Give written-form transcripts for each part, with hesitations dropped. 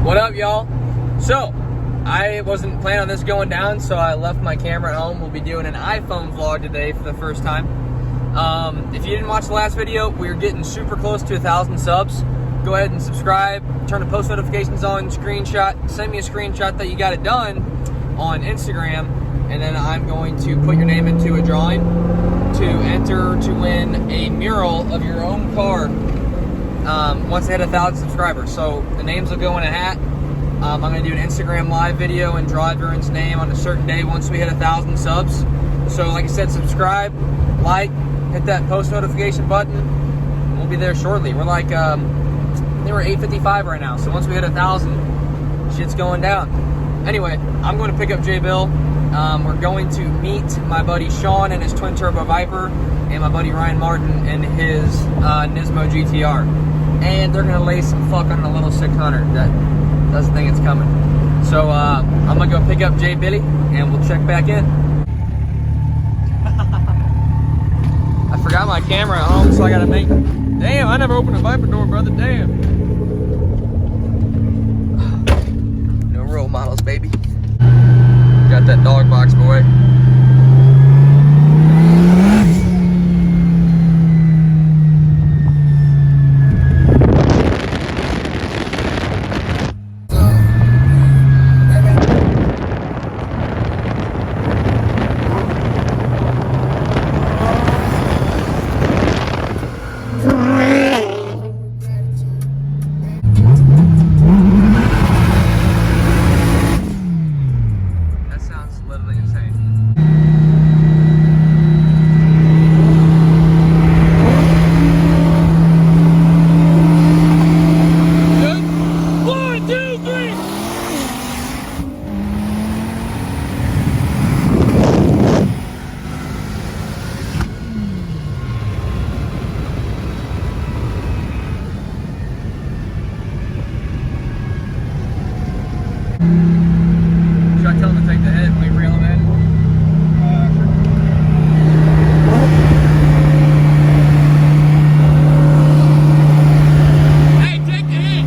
What up, y'all? So, I wasn't planning on this going down, so I left my camera at home. We'll be doing an iPhone vlog today for the first time. If you didn't watch the last video, we're getting super close to 1,000 subs. Go ahead and subscribe, turn the post notifications on, screenshot, send me a screenshot that you got it done on Instagram, and then I'm going to put your name into a drawing to enter to win a mural of your own car once I hit 1,000 subscribers. So the names will go in a hat. I'm going to do an Instagram live video and draw everyone's name on a certain day once we hit 1,000 subs. So like I said, subscribe, like, hit that post notification button. We'll be there shortly. We're like, I think we're 855 right now. So once we hit 1,000, shit's going down. Anyway, I'm going to pick up J Bill. We're going to meet my buddy Sean and his twin turbo Viper, and my buddy Ryan Martin and his Nismo GTR. And they're gonna lay some fuck on a little 600 that doesn't think it's coming. So I'm gonna go pick up J Billy and we'll check back in. I forgot my camera at home, so I gotta make. Damn, I never opened a Viper door, brother. Damn. No role models, baby. Got that dog box, boy. Should I tell him to take the head and we reel him in? Hey, take the head!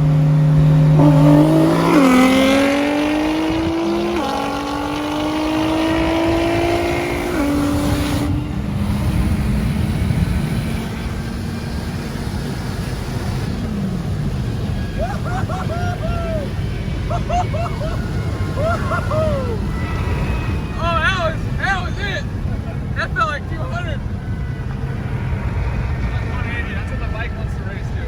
Oh, that was it. That felt like 200. That's 180. That's what the bike wants to race to.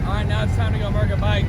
All right, now it's time to go mark a bike.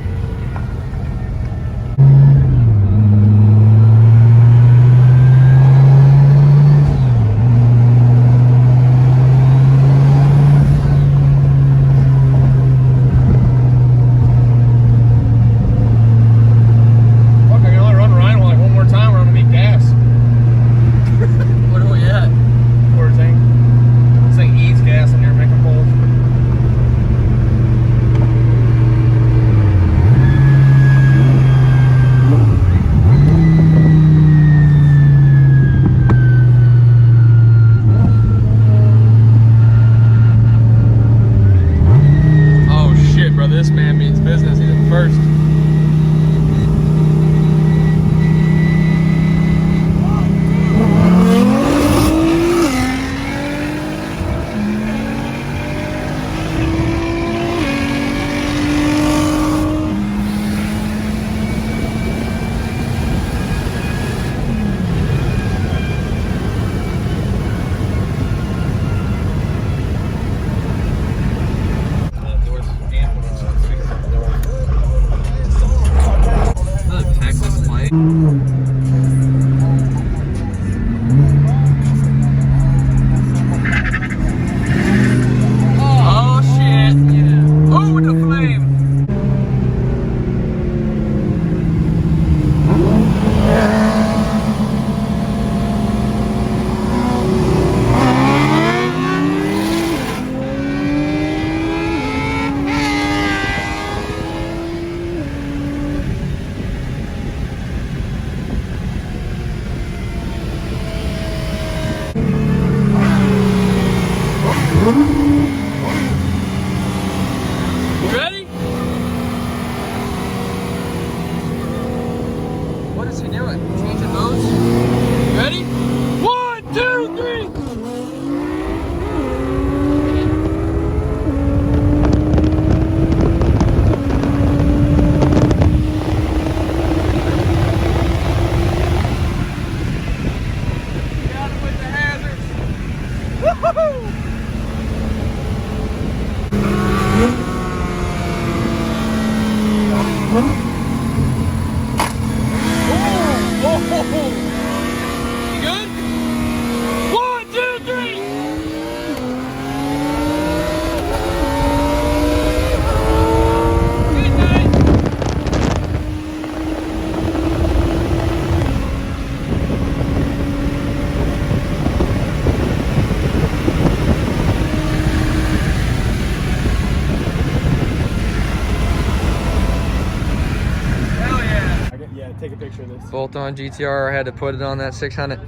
take a picture of this. Bolt on GTR. I had to put it on that 600.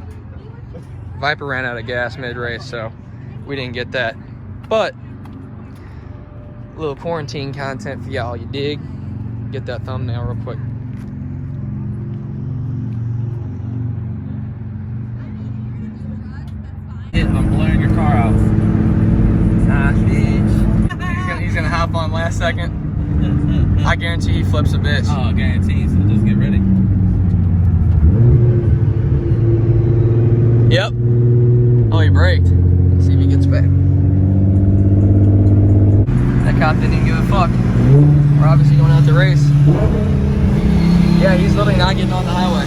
Viper ran out of gas mid-race, so we didn't get that. But a little quarantine content for y'all, you dig? Get that thumbnail real quick. I'm blowing your car out. Nah, bitch. He's gonna hop on last second. I guarantee he flips a bitch. Oh, guaranteed. So just get ready. Yep. Oh, he braked. Let's see if he gets back. That cop didn't even give a fuck. We're obviously going out to race. Yeah, he's literally not getting on the highway.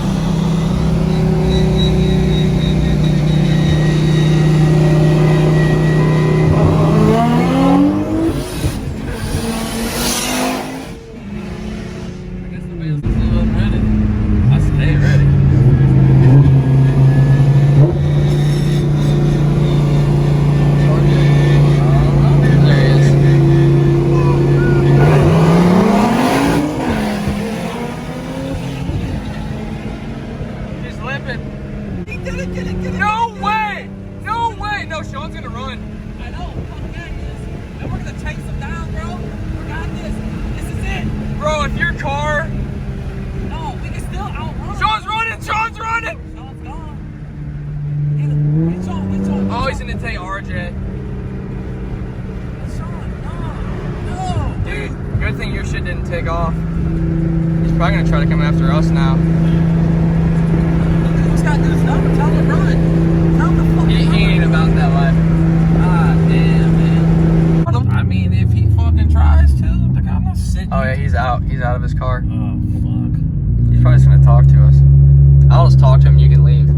No way! No way! No, Sean's gonna run. I know. Fuck that is. And we're gonna chase him down, bro. We got this. This is it. Bro, if your car... No, we can still outrun. Sean's running! Sean's running! Sean's gone. Get Sean. Oh, he's gonna take RJ. Sean, no. Dude, good thing your shit didn't take off. He's probably gonna try to come after us now. What's got to do stuff? Tell him to run. Tell him to fucking He ain't about that life. Ah, damn, man. I mean, if he fucking tries to, the guy must sit. Oh yeah, he's out. He's out of his car. Oh, fuck. He's probably just gonna talk to us. I'll just talk to him. You can leave.